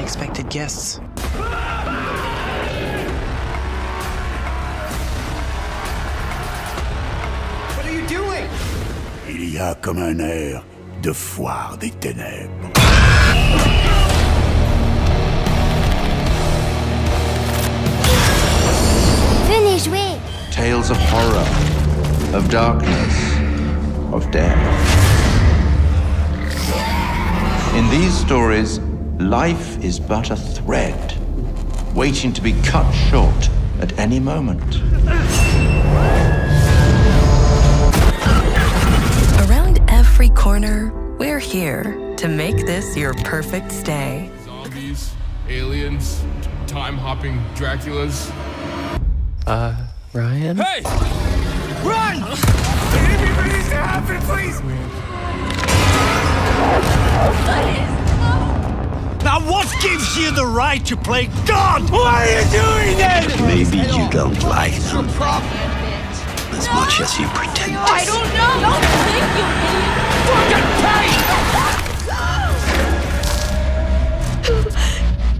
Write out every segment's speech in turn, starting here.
unexpected guests. What are you doing? Il y a comme un air de foire des ténèbres. Venez jouer. Tales of horror, of darkness, of death. In these stories, life is but a thread, waiting to be cut short at any moment. Around every corner, we're here to make this your perfect stay. Zombies, aliens, time-hopping Draculas. Ryan? Hey! Run! Anything needs to happen, please! Now what gives you the right to play God? Why are you doing that? Maybe you don't like them as much as you pretend. I don't know. Don't think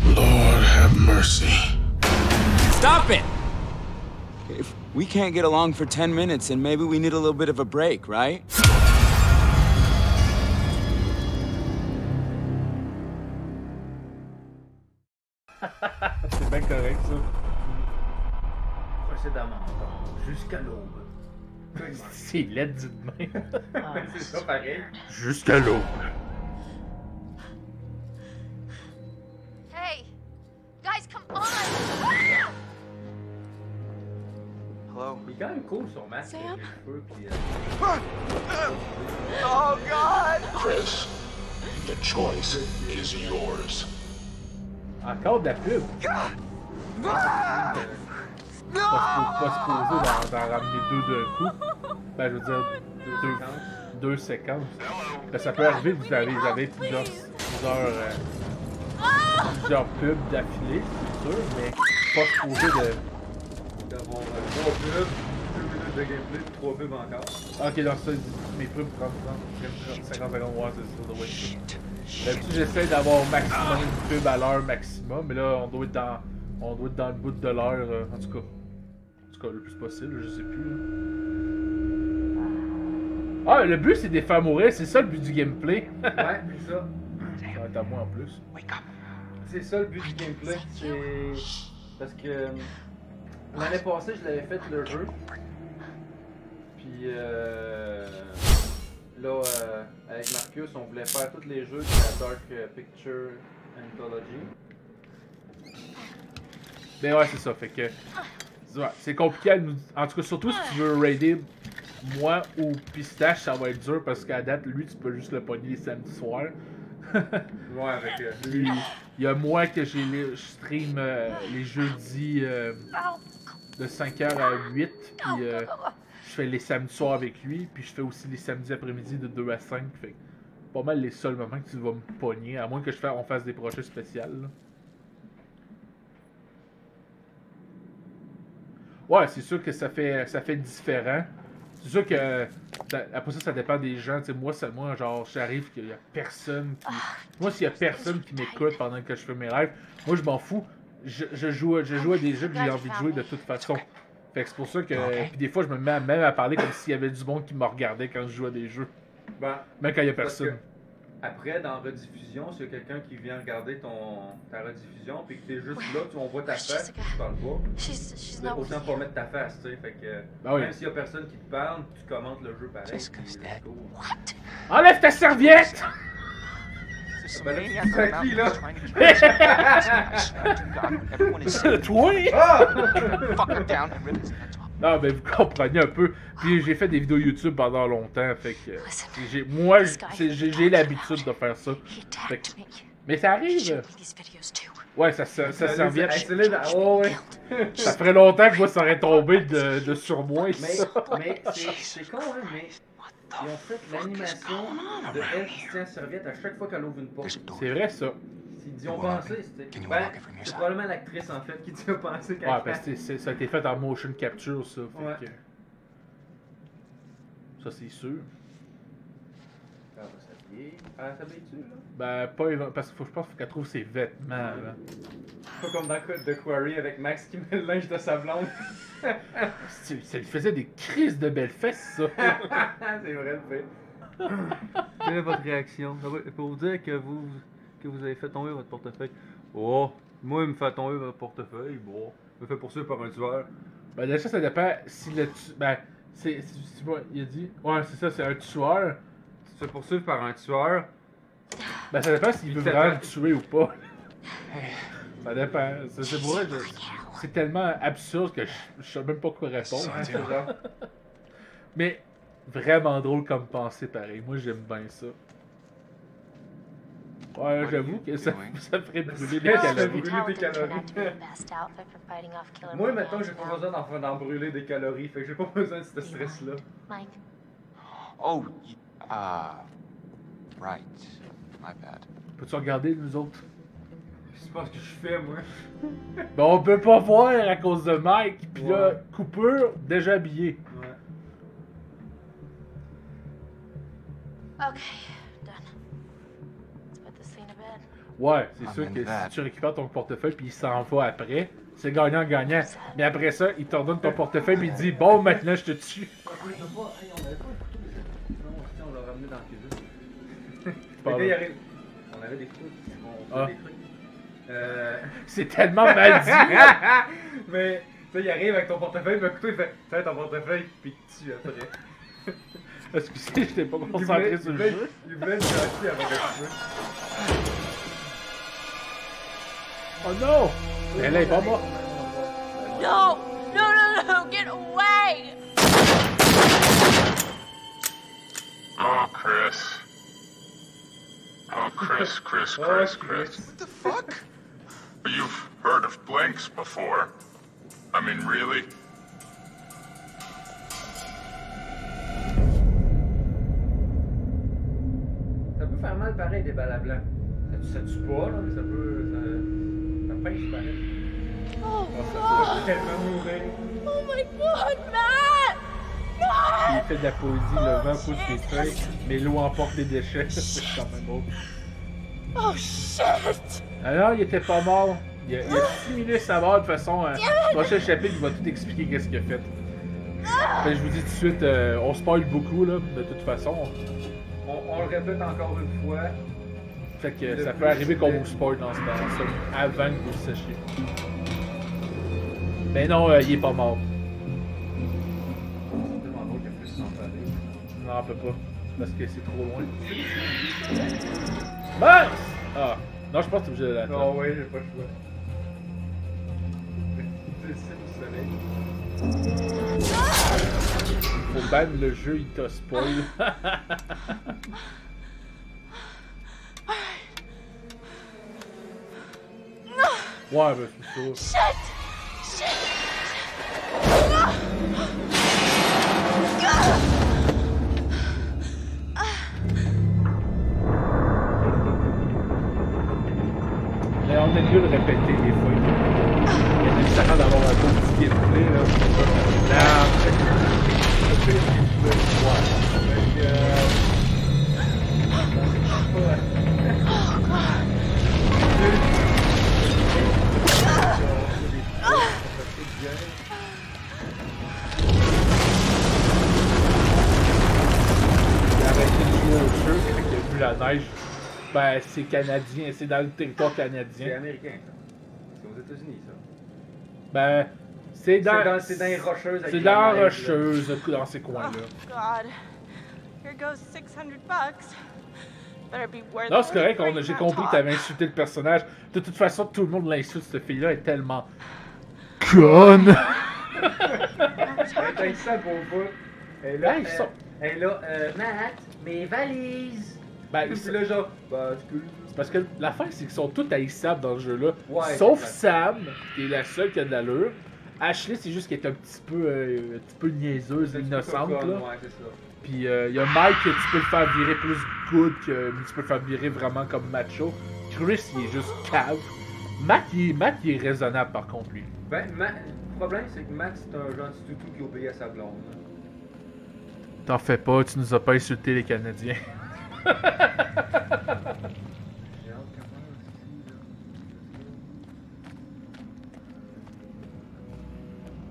you Lord have mercy. Stop it! If we can't get along for 10 minutes, then maybe we need a little bit of a break, right? C'est bien correct, ça. Précédemment, jusqu'à l'aube. C'est laid dit de même. C'est ça pareil. Jusqu'à l'aube. Hey, guys, come on. Hello? Il est quand même cool son masque. Sam? avec les cheveux, puis, Oh, God! Chris, the choice is yours. Encore de la pub. Pas supposé d'en ramener deux d'un coup. Ben, je veux dire, deux séquences. Ben, ça peut arriver que vous avez plusieurs pubs d'affilée, c'est sûr, mais pas supposé d'avoir 3 pubs, 2 minutes de gameplay, 3 pubs encore. Ok, dans ça, mes pubs 30, 50 secondes, ouais, c'est ça, doit être ça. D'habitude, j'essaie d'avoir au maximum une pub à l'heure maximum, mais là, on doit être dans le bout de l'heure, en tout cas, le plus possible, je sais plus. Là. Ah, le but, c'est de les faire mourir, c'est ça le but du gameplay. Ouais, c'est ça. Ça va être à moi en plus. C'est ça le but du gameplay, c'est... Parce que... L'année passée, je l'avais fait le jeu. Puis là, avec Marcus, on voulait faire tous les jeux de la Dark Picture Anthology. Ben ouais, c'est ça, fait que... Ouais, c'est compliqué à nous... En tout cas, surtout si tu veux raider moi ou Pistache, ça va être dur parce qu'à date, lui, tu peux juste le pogner les samedis soirs. Ouais, avec lui. Il y a moi que je stream les jeudis de 5h à 8, puis je fais les samedis soirs avec lui, puis je fais aussi les samedis après-midi de 2 à 5, fait pas mal les seuls moments que tu vas me pogner, à moins que on fasse des projets spéciaux. Là. Ouais, c'est sûr que ça fait différent. C'est sûr que après ça dépend des gens. T'sais, moi genre j'arrive qu'il y a personne qui. Moi s'il y a personne qui m'écoute pendant que je fais mes rêves, moi je m'en fous. Je joue à des jeux que j'ai envie de jouer de toute façon. Fait que c'est pour ça que. Puis des fois je me mets même à parler comme s'il y avait du monde qui me regardait quand je jouais à des jeux. Ben, même quand il y a personne. Après, dans rediffusion, s'il y a quelqu'un qui vient regarder ta rediffusion, puis que t'es juste là, on voit ta face, tu parles pas. C'est autant pas mettre ta face, tu sais. Fait que même s'il y a personne qui te parle, tu commentes le jeu pareil. Enlève ta serviette! Ben là, c'est qui là? Toi? Ah! Non, mais vous comprenez un peu. Puis j'ai fait des vidéos YouTube pendant longtemps, fait que j'ai l'habitude de faire ça. Fait que, mais ça arrive. Ouais, ça serviette. Oh, ouais. Ça ferait longtemps que moi ça aurait tombé de sur moi. Mais c'est con, hein, mais ils ont fait l'animation de elle qui tient serviette à chaque fois qu'elle ouvre une porte. C'est vrai ça. Ils ont pensé, c'est probablement l'actrice en fait qui y a pensé qu'elle. Ouais, parce que ça a été fait en motion capture, ça. Fait que... Ça, c'est sûr. Elle s'habille-tu, là? Ben, pas parce que je pense qu'elle trouve ses vêtements, là. Pas comme dans The Quarry avec Max qui met le linge de sa blonde. Ça lui faisait des crises de belles fesses, ça. C'est vrai, le fait. Quelle est votre réaction? Pour vous dire que vous avez fait tomber votre portefeuille. Oh, moi, il me fait tomber votre portefeuille. Bon, je me fais poursuivre par un tueur. Ben, déjà, ça dépend si le tueur. Ben, c'est pas. Il a dit. Ouais, c'est ça, c'est un tueur. Tu te fais poursuivre par un tueur. Ben, ça dépend s'il veut vraiment le tuer ou pas. Ça dépend. C'est pour vrai, c'est tellement absurde que je sais même pas quoi répondre. Mais vraiment drôle comme pensée, pareil. Moi, j'aime bien ça. Ouais, j'avoue que ça ferait brûler des calories. Moi, maintenant, j'ai pas besoin d'en brûler des calories, fait que j'ai pas besoin de ce stress-là. Oh, right. My bad. Peux-tu regarder, nous autres? Je sais pas ce que je fais, moi. Ben, on peut pas voir à cause de Mike, pis là, coupure, déjà habillé. Ouais. Ok, done. Let's put this thing to bed. Ouais, c'est sûr que si tu récupères ton portefeuille puis il s'en va après, c'est gagnant-gagnant. Mais après ça, il te redonne ton portefeuille puis il dit bon, maintenant je te tue. On l'a ramené dans le cuisine. Le gars, il arrive. On avait des trucs. On fait des trucs. C'est tellement mal dit. Mais, tu sais, il arrive avec ton portefeuille, mais couteau, il fait tiens ton portefeuille, puis il tue après. Excusez, j'étais pas concentré sur le jeu. Il voulait le gâcher avant de le tuer. Oh non! Mais là, il est pas mort. No! No, get away! Oh, Chris. Oh, Chris. What the fuck? You've heard of blanks before. I mean, really? Ça peut faire mal pareil des balles à blanc. Ça tue pas, là, mais ça peut. Ça pince pareil. Oh, Ça God! peut tellement mourir. Oh my God, Matt! Il fait de la poésie, le vent pousse les feuilles, mais l'eau emporte les déchets. C'est quand même beau. Oh shit! Alors, il était pas mort. Il a simulé sa mort de toute façon. Le prochain chapitre, il va tout expliquer qu'est-ce qu'il a fait. Je vous dis tout de suite, on spoil beaucoup là, de toute façon. On le répète encore une fois. Fait que ça peut arriver qu'on vous spoil dans ce temps-là, avant que vous le sachiez. Mais non, il est pas mort. Non, on peut pas. Parce que c'est trop loin. Max! Ah! Non, je pense que t'es obligé de l'attendre. Non, ouais, j'ai pas le choix. C'est le soleil. Faut ban le jeu, il t'a spoil. Ouais, ben c'est ça. Mais on aime mieux le répéter des fois. Il y a nécessairement d'avoir un beau petit gameplay là. Vu la neige, ben c'est canadien, c'est dans le territoire canadien. C'est américain, ça. C'est aux États-Unis, ça. Ben, c'est dans les Rocheuses. C'est dans les Rocheuses, dans ces coins-là. Oh, God. Here goes $600. Better be worth it. Non, c'est correct, j'ai compris que t'avais insulté le personnage. De toute façon, tout le monde l'insulte, cette fille-là est tellement conne. Elle ça pour vous. Et là, Matt, mes valises. Ben, c'est le genre. Bah, c'est parce que la fin, c'est qu'ils sont tous haïssables dans ce jeu-là. Ouais, sauf Sam, qui est la seule qui a de l'allure. Ashley, c'est juste qu'elle est un petit peu niaiseuse, innocente. Là. Ouais, c'est ça. Puis il y a Mike que tu peux le faire virer plus good que tu peux le faire virer vraiment comme macho. Chris, il est juste cave. Matt, il est raisonnable par contre, lui. Ben, le problème, c'est que Matt, c'est un gentil toutou qui obéit à sa blonde. T'en fais pas, tu nous as pas insulté les Canadiens.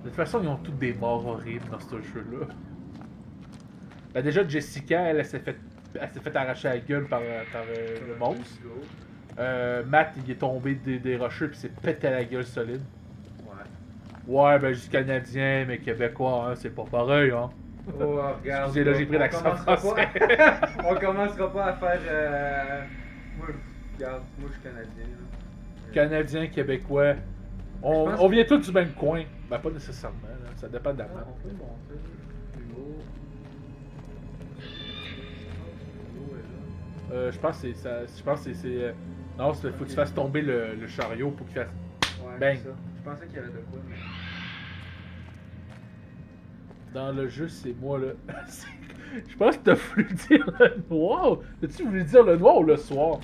De toute façon, ils ont toutes des morts horribles dans ce jeu-là. Ben déjà, Jessica, elle s'est fait arracher la gueule par le monstre. Matt, il est tombé des rochers puis s'est pété la gueule solide. Ouais, ben je suis canadien, mais québécois, hein, c'est pas pareil, hein. Oh, regarde. Excusez, là, j'ai pris l'accent français. On commencera pas à faire... Moi, regarde, moi je suis canadien. Canadien, québécois. On vient tous du même coin. Ben pas nécessairement, là. Ça dépend de la map. On peut monter. Je pense que c'est... Non, faut que tu fasses tomber le chariot pour qu'il fasse... Ouais, bang. ça. Je pensais qu'il y avait de quoi, mais... Dans le jeu, c'est moi, là. Je pense que t'as voulu dire le noir. As-tu voulu dire le noir ou le soir?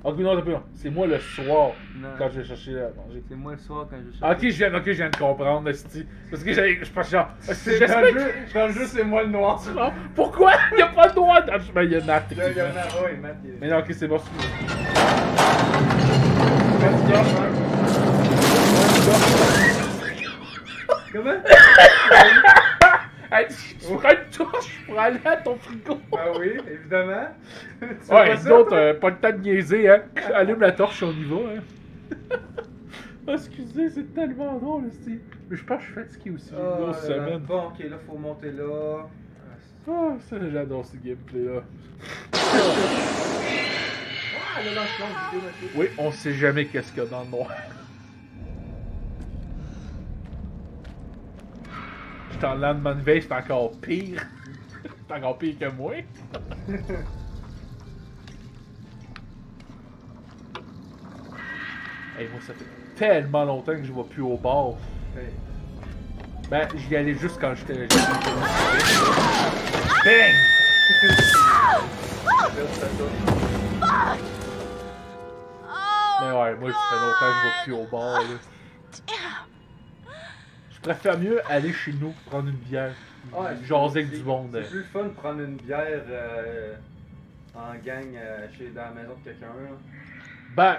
Ok, non, c'est moi le soir quand je vais chercher à manger. C'est moi le soir quand je cherche. Ok, je viens de comprendre, esti. Parce que je pense genre. Dans le jeu, c'est moi le noir. Pourquoi? Il n'y a pas de noir dans le jeu. Ben, il y a Matt. Il y a Matt, ouais, Matt. Mais non, ok, c'est bon. Comment? Hey, tu prends une torche pour aller à ton frigo. Ah oui, évidemment. Ouais, les autres, pas le temps de niaiser, hein. Allume la torche, on y va, hein. Oh, excusez, c'est tellement drôle, aussi. Mais je pense que je suis fatigué aussi, j'ai une grosse semaine. Bon, ok, là, faut monter là. Oh, ça, j'adore ce gameplay-là. Ah, là, dans le fond, oui, on sait jamais qu'est-ce qu'il y a dans le noir. En lendemain de veille, c'est encore pire. C'est encore pire que moi. Hey, moi, ça fait tellement longtemps que je vais plus au bar. Hey. Ben, j'y allais juste quand j'étais. Bang! Mais ouais, moi, ça fait longtemps que je vais plus au bar. Là. Je préfère mieux aller chez nous prendre une bière. Ouais, jaser avec du monde. C'est plus fun de prendre une bière en gang dans la maison de quelqu'un. Ben.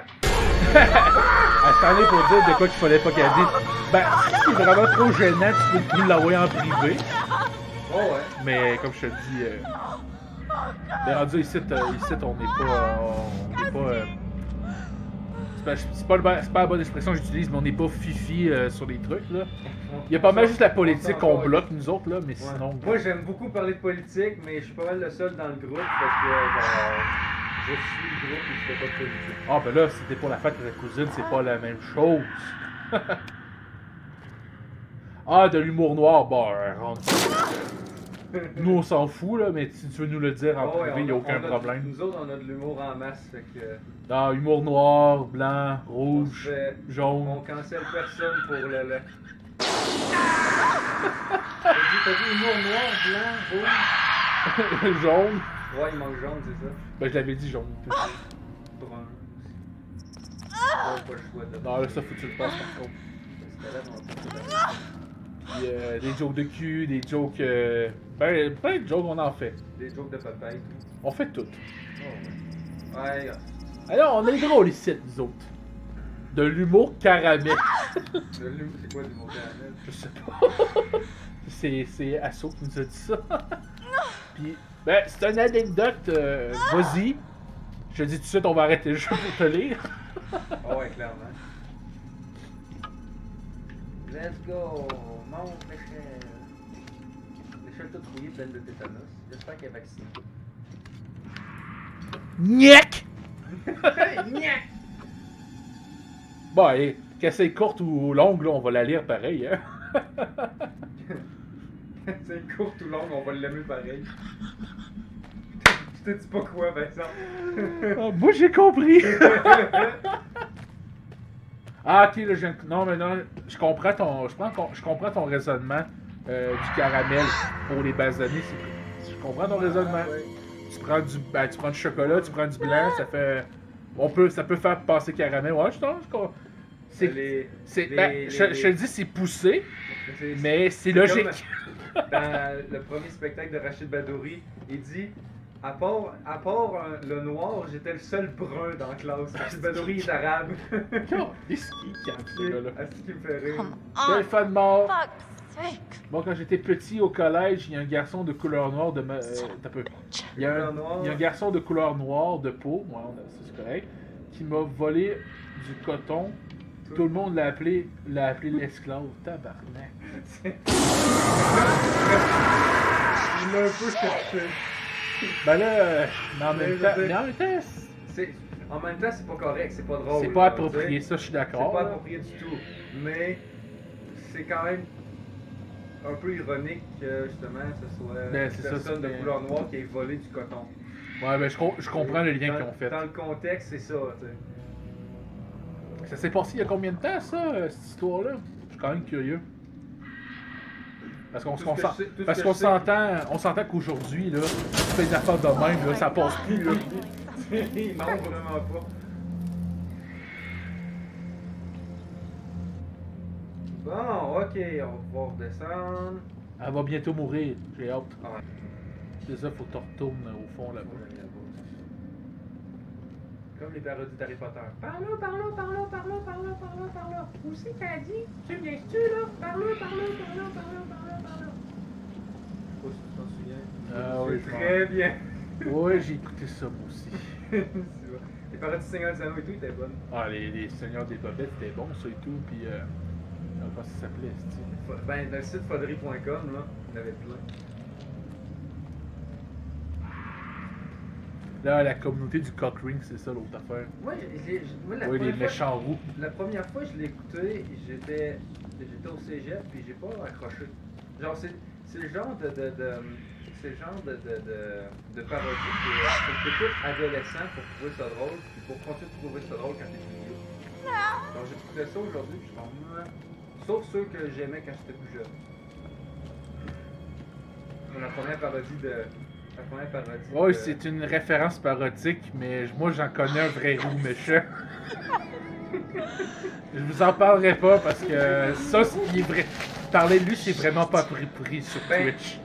Attendez pour dire de quoi qu'il fallait pas qu'elle dise. Ben, si c'est vraiment trop gênant, tu peux plus l'envoyer en privé. Oh ouais. Mais comme je te dis, ben rendu ici, on n'est pas. C'est pas la bonne expression que j'utilise, mais on n'est pas fifi sur les trucs là. Il y a pas mal juste la politique qu'on bloque nous autres là, mais sinon. Moi j'aime beaucoup parler de politique, mais je suis pas mal le seul dans le groupe parce que je suis le groupe et je fais pas de politique. Ah ben là, c'était pour la fête de ta cousine, c'est pas la même chose. Ah, de l'humour noir, bah rentre. Nous on s'en fout là, mais si tu veux nous le dire en privé, y'a aucun problème. Nous autres on a de l'humour en masse, fait que... Ah, humour noir, blanc, rouge, jaune. On cancelle personne pour le... T'as dit humour noir, blanc, rouge? Jaune. Ouais, il manque jaune, c'est ça. Ben je l'avais dit jaune. Brun. Pas le choix de... Non, là ça faut que tu le passes par contre. Des jokes de cul, des jokes... Ben, plein de jokes on en fait. Des jokes de papaye. On fait tout. Oh, ouais. Alors, on est drôles ici, nous autres. De l'humour caramel. C'est quoi l'humour caramel? Je sais pas. C'est Asso qui nous a dit ça. Puis, ben, c'est une anecdote. Vas-y. Je te dis tout de suite, on va arrêter le jeu pour te lire. Oh ouais, clairement. Let's go! Monte l'échelle! L'échelle toute rouillée, pleine de tétanos. J'espère qu'elle est vaccinée. Niac! Niac! Bon, allez, qu'elle soit courte ou longue, là, on va la lire pareil, hein? C'est courte ou longue, on va l'aimer pareil. Je te dis pas quoi, Vincent. Moi, j'ai compris! Ah, ok, là, non, mais non, je comprends ton raisonnement du caramel pour les basanés. Je comprends ton raisonnement. Ouais. Tu prends du chocolat, tu prends du blanc, ça peut faire passer caramel. Ouais, je comprends. Je te dis, c'est poussé, mais c'est logique. Dans le premier spectacle de Rachid Badouri, il dit À part le noir, j'étais le seul brun dans la classe. Le Badouri est arabe. Qu'est-ce qu'il campe, ce gars-là? Est-ce qu'il me fait rire? Quelle fan mort! Fuck's sake. Bon, quand j'étais petit au collège, il y a un garçon de couleur noire de t'as peu. Il y a un garçon de couleur noire de peau, moi, c'est correct, qui m'a volé du coton. Tout le monde l'a appelé l'esclave. Tabarnak. Il l'a un peu cherché. Ben là, mais en même temps, c'est pas correct, c'est pas drôle. C'est pas approprié, ça, je suis d'accord. C'est pas approprié du tout. Mais c'est quand même un peu ironique que justement ce soit une personne de couleur noire qui ait volé du coton. Ouais, ben je comprends le lien qu'ils ont fait. Dans le contexte, c'est ça, tu sais. Ça s'est passé il y a combien de temps, ça, cette histoire-là? Je suis quand même curieux. Parce qu'on s'entend qu'aujourd'hui, là, tu fais des affaires de même, là, ça passe plus, là. Non, vraiment pas. Bon, ok, on va redescendre. Elle va bientôt mourir, j'ai hâte. Ah ouais. C'est ça, faut que tu retournes au fond là-bas. Comme les parodies d'Harry Potter. Par là. Où c'est qu'elle a dit? Tu viens-tu là? Par là. Je sais pas si tu t'en souviens. Ah oui, très bien. Oui, j'ai écouté ça moi aussi. Les parodies du Seigneur des Anneaux et tout étaient bonnes. Ah, les Seigneurs des Bobettes, c'était bon ça et tout, puis comment ça s'appelait, c'est-tu? Ben, dans le site foderie.com, là, il y en avait plein. Là, la communauté du cockring, c'est ça l'autre affaire. Moi, les méchants roux. La première fois que je l'ai écouté, j'étais au cégep puis j'ai pas accroché. Genre, c'est le genre de parodie que t'écoutes adolescent pour trouver ça drôle, puis pour continuer de trouver ça drôle quand t'es plus vieux. Donc j'écoutais ça aujourd'hui, puis je suis comme... Sauf ceux que j'aimais quand j'étais plus jeune. La première parodie. Oui, c'est une référence parodique, mais moi j'en connais un vrai roux méchant. Je vous en parlerai pas parce que ça, c'est vrai. Parler de lui, c'est vraiment pas pris sur Twitch.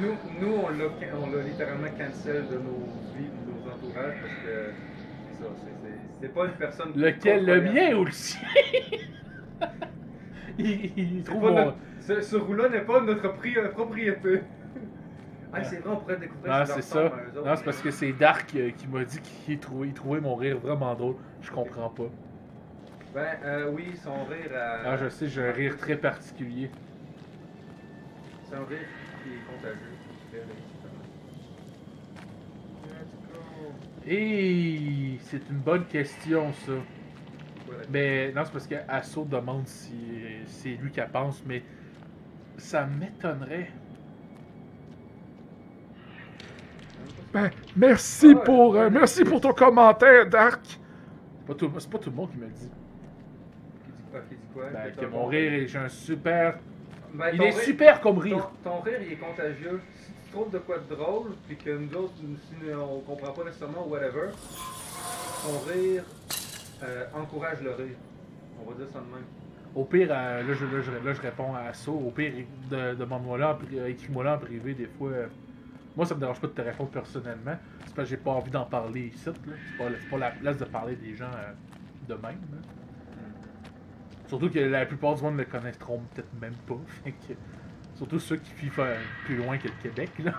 Nous on l'a littéralement cancel de nos vies et de nos entourages parce que c'est pas une personne. Lequel, le mien ou le sien? il trouve ce roux-là n'est pas notre propriété. Ah, c'est vrai, on pourrait découvrir. Non, c'est ça. Non, c'est parce que c'est Dark qui m'a dit qu'il trouvait mon rire vraiment drôle. Je comprends pas. Ben, oui, son rire Ah, je sais, j'ai un rire très particulier. C'est un rire qui est contagieux. Et c'est une bonne question, ça. Mais non, c'est parce qu'Asso demande si c'est lui qui pense, mais ça m'étonnerait. Ben, merci pour ton commentaire, Dark. C'est pas tout le monde qui me le dit. Qui dit quoi? Ben, que mon rire, j'ai un super... Ben, il est super comme rire. Ton rire, il est contagieux. Si tu trouves de quoi de drôle, puis que nous autres, si on comprend pas nécessairement ou whatever, ton rire encourage le rire. On va dire ça de même. Au pire, là, je réponds à ça. Au pire, demande-moi là, écris-moi là en privé des fois. Moi, ça me dérange pas de te répondre personnellement. C'est parce que j'ai pas envie d'en parler ici. C'est pas la place de parler des gens de même. Là. Surtout que la plupart du monde ne le connaîtront peut-être même pas. Surtout ceux qui vivent plus loin que le Québec. Là.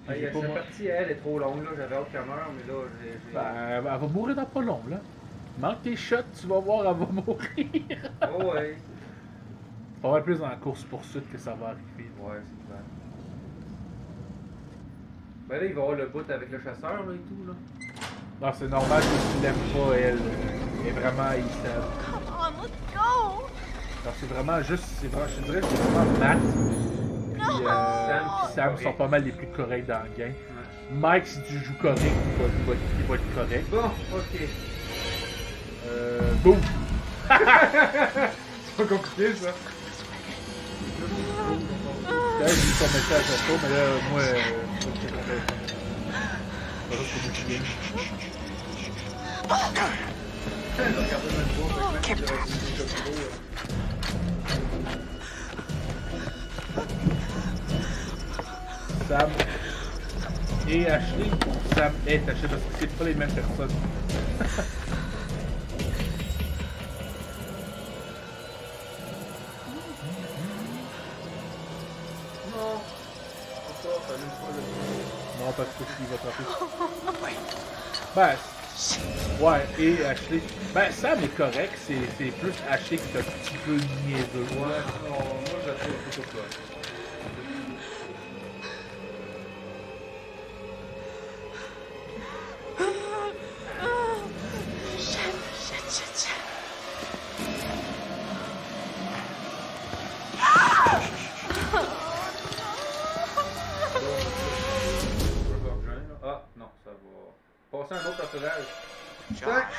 Cette partie, elle est trop longue. J'avais hâte qu'elle meure, mais là, elle va mourir dans pas long. Là. Manque tes shots, tu vas voir, elle va mourir. Oh ouais. Ça va être plus dans la course-poursuite que ça va arriver. Ouais, c'est clair. Ben là, il va y avoir le bout avec le chasseur là, et tout. Là. Non, c'est normal que tu l'aimes pas, elle. Elle est vraiment haïssable. Come on, let's go! Alors, c'est vraiment juste. Je te dirais que c'est vraiment Matt. Puis Sam sont pas mal les plus corrects dans le game. Ouais. Mike, si tu joues correct, il va être correct. Bon, ok. Boum! C'est pas compliqué ça. J'ai vu ton message à toi, mais là, moi, Sam et Ashley ou Sam est Ashley parce que c'est pas les mêmes personnes. Non, parce que il va taper. Ben, ouais, et Ashley. Ben, Sam est correct, c'est plus Ashley qui est un petit peu niaiseux. Ouais, non, moi je la trouve plutôt quoi. Passer un autre personnage. Josh!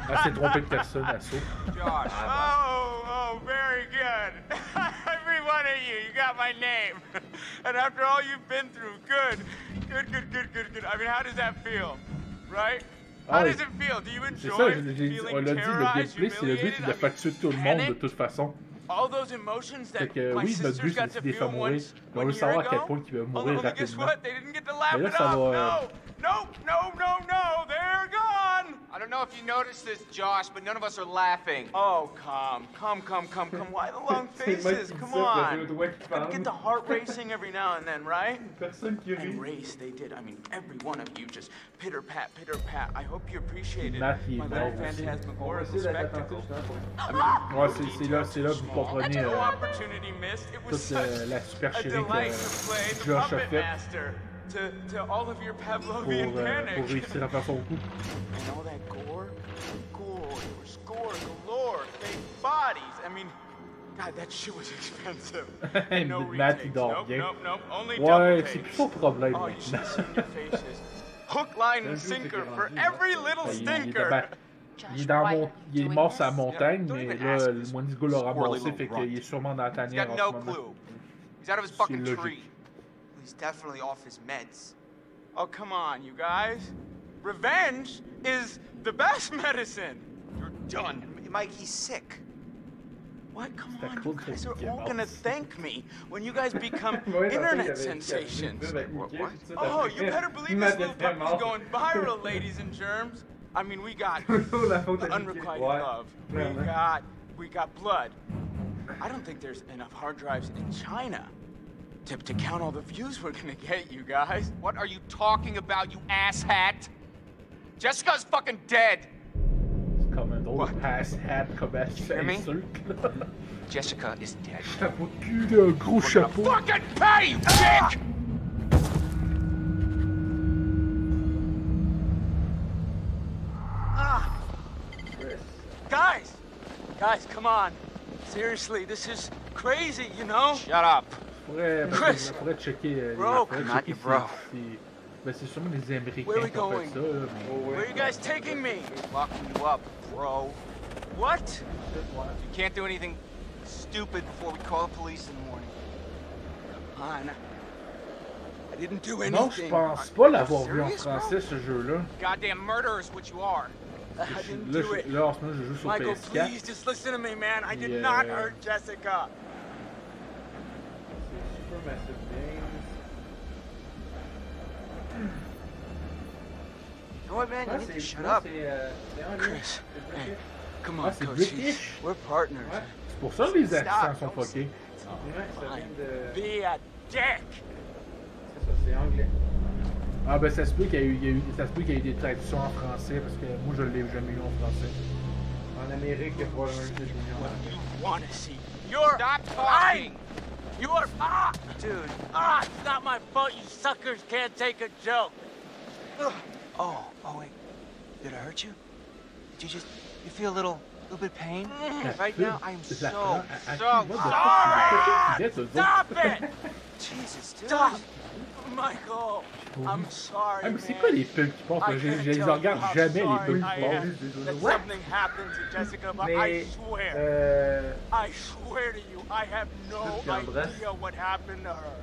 Elle s'est trompée de personne, Assaut. Josh. Oh, very good. Every one of you got my name. And after all you've been through, good. I mean, how does that feel? Right? How does it feel? Do you enjoy feeling on l'a dit, le gameplay, c'est le but, c'est de faire tuer tout le monde de toute façon. Fait que oui, notre but, c'est de les faire mourir. On veut savoir à quel point ils veulent mourir rapidement. Mais là, ça va... No, they're gone! I don't know if you noticed this, Josh, but none of us are laughing. Oh, come. Why the long faces? Come on. Gotta get the heart racing every now and then, right? And race, they did. I mean, every one of you just pitter-pat. I hope you appreciated my little phantasmagorical spectacle. Ouais, c'est là que vous comprenez toute la supercherie que Josh a fait. Pour réussir à faire son coup. And all that gore, score galore, fake bodies. I mean, God, that shit was expensive. No Matt, il dort bien. Nope, only ouais, c'est plus son problème maintenant. Hook, line and sinker for every little stinker. Il est mort sur la montagne, mais là, le Monigo l'a ramassé, fait qu'il est sûrement dans la tanière en ce moment. He's out of his fucking tree. He's definitely off his meds. Oh, come on, you guys. Revenge is the best medicine. You're done. Mike, he's sick. What? Come on, you guys are all gonna thank me when you guys become internet sensations. What? Oh, you better believe this little puppy's going viral, ladies and germs. I mean, we got unrequited love. We got blood. I don't think there's enough hard drives in China to count all the views we're gonna get, you guys. What are you talking about, you asshat? Jessica's fucking dead. C'est comme un drôle de asshat comme insulte. Jessica is dead. Chapeau de cul, un gros chapeau. Fucking pay, you dick! Guys, come on. Seriously, this is crazy, you know? Shut up. Chris! Faudrait checker. Bro, not your bro. Ben, c'est sûrement les Américains qui ont fait ça. Where are you guys taking me? Locking you up, bro. What? You can't do anything stupid before we call the police in the morning. Come on. I didn't do anything. Non, je pense pas l'avoir vu en français, ce jeu-là. Goddamn murderer is what you are. I didn't do it. Là, en ce moment, je joue sur Michael, PS4. please, just listen to me, man. I did not hurt Jessica. Supermassive games. You know what, man? You need to shut up. Chris, hey, come on, Coach. We're partners. C'est pour ça que les accents sont fuckés. Be a dick. C'est ça, c'est anglais. Ah ben ça se peut qu'il y ait eu des traductions en français parce que moi je l'ai jamais eu en français. En Amérique, il y a probablement eu des millions. You want to see? Stop talking. You are dude. It's not my fault. You suckers can't take a joke. Oh wait. Did I hurt you? Did you feel a little bit of pain? Right now, I am so sorry. Stop it! Jesus, dude. Stop, Michael. I'm sorry. Ah mais c'est quoi les pubs qui passent? Je les regarde jamais les pubs qui passent. Something happened to Jessica, but I swear to you, I have no idea what happened to her.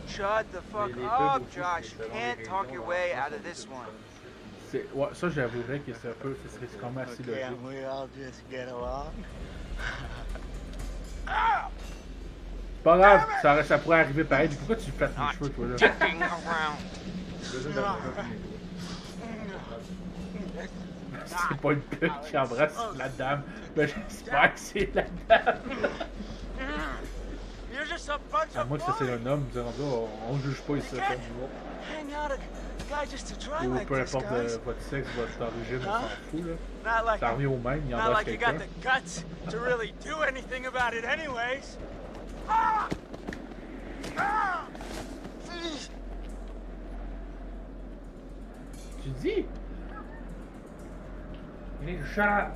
Shut the fuck up, Josh. You can't talk your way out of this one. Ouais, ça j'avouerais que c'est un peu, c'est quand même assez logique. We all just get along. Pas grave, ça pourrait arriver pareil. Pourquoi tu flattes mes cheveux, toi, là? C'est pas une pute qui embrasse la dame. Mais j'espère que c'est la dame. À moins que ça c'est un homme, on juge pas ici. Ou peu importe votre sexe, votre origine, on s'en fout, là. Ça revient au même, il embrasse quelqu'un. Tu dis? You need to shut up.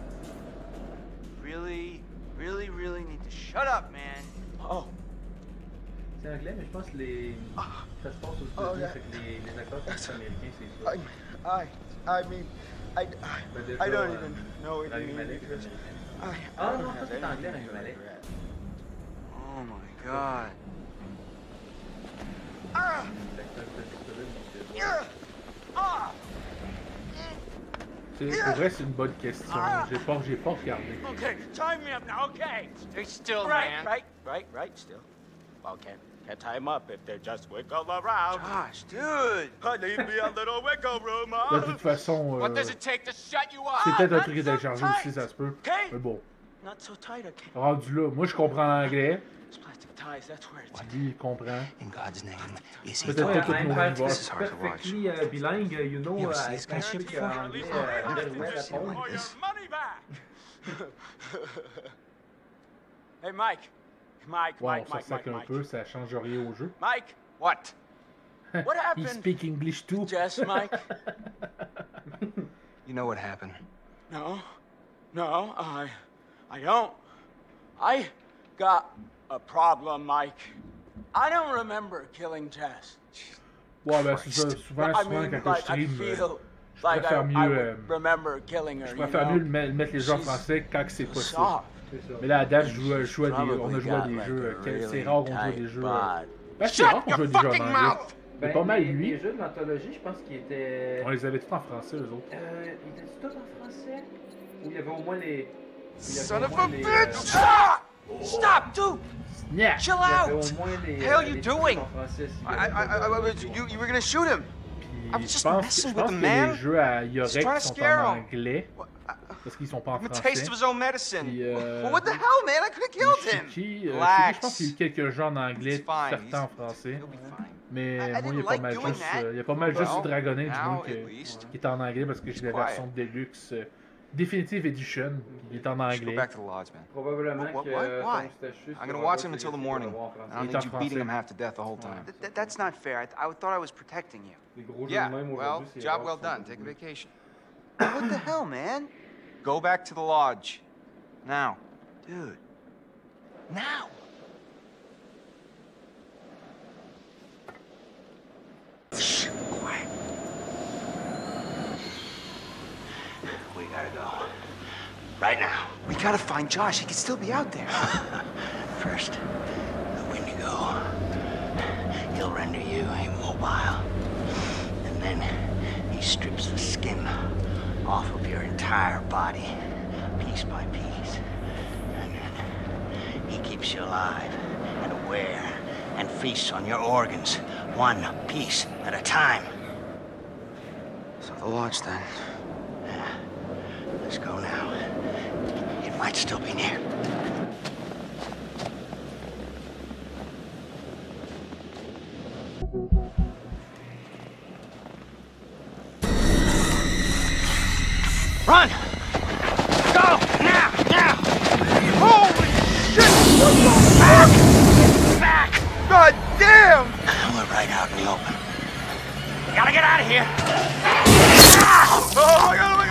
Really need to shut up, man. Oh. C'est anglais, mais je pense que ça se passe aux États-Unis, fait que les acteurs sont américains, c'est ça. I mean, I don't even know what you mean. Ah non, ça c'est anglais, Rami Malek. Oh my god. Pour vrai, c'est une bonne question. J'ai pas regardé. Okay, time me up now, okay? Stay still, man. Right, still. Well, can't tie him up if they just wiggle around. Josh, dude! Leave me a little wiggle room, De toute façon, What does it take to shut you up? c'est peut-être un truc qui est téléchargé aussi, ça se peut. Mais bon. Not so tight, okay? Rendu là, moi je comprends l'anglais. Ties, that's where it's Lui, il comprend. In God's name, is he Peut-être pas tout le monde va. Perfectly bilingue, you know, I speak anglais very well at home. Hey, Mike. Wow, ça sac un peu, ça change rien au jeu. Mike, what? What happened? He speak English too. Yes, Mike. You know what happened? No, I don't. I got a problem, Mike. I don't remember killing Jess. Ouais, ben c'est ça. Souvent quand je stream, je préfère mieux mettre les jeux en français quand c'est possible. Mais là, à date, on a joué à des jeux. C'est rare qu'on joue à des jeux. Ben, c'est rare qu'on joue à des jeux en anglais. Mais pas mal, lui. Les jeux de l'anthologie, je pense qu'ils étaient. On les avait tous en français, eux autres. Ils étaient tous en français? Ou il y avait au moins les. Son of a bitch! Stop, dude! Yeah. Chill out! The hell are you doing? You were gonna shoot him. I was just messing with him, man. Les jeux à Yorek sont en anglais. Parce qu'ils sont pas en français. The taste of his own medicine. Puis, well, what the hell, man? I could have killed him. Je pense qu'il y a eu quelques jeux en anglais, certains en français. Mais moi, il y a pas mal juste du Dragon Age qui est en anglais parce que j'ai la version Deluxe Definitive Edition. Il est en anglais. Probablement que I'm gonna watch him until the morning. I don't need you beating him half to death the whole time. That's not fair. I thought I was protecting you. Yeah, well, job well done. Take a vacation. What the hell, man? Go back to the lodge. Now. Dude. Now! Shh, quiet. We gotta go. Right now. We gotta find Josh. He could still be out there. First, the Wendigo. He'll render you immobile. And then he strips the skin off of your entire body, piece by piece. And then he keeps you alive and aware and feasts on your organs, one piece at a time. So the lodge, then. Yeah. Let's go now. It might still be near. Run! Go! Now! Now! Holy shit! Back! Back! God damn! We're right out in the open. We gotta get out of here. Oh my god! Oh my god!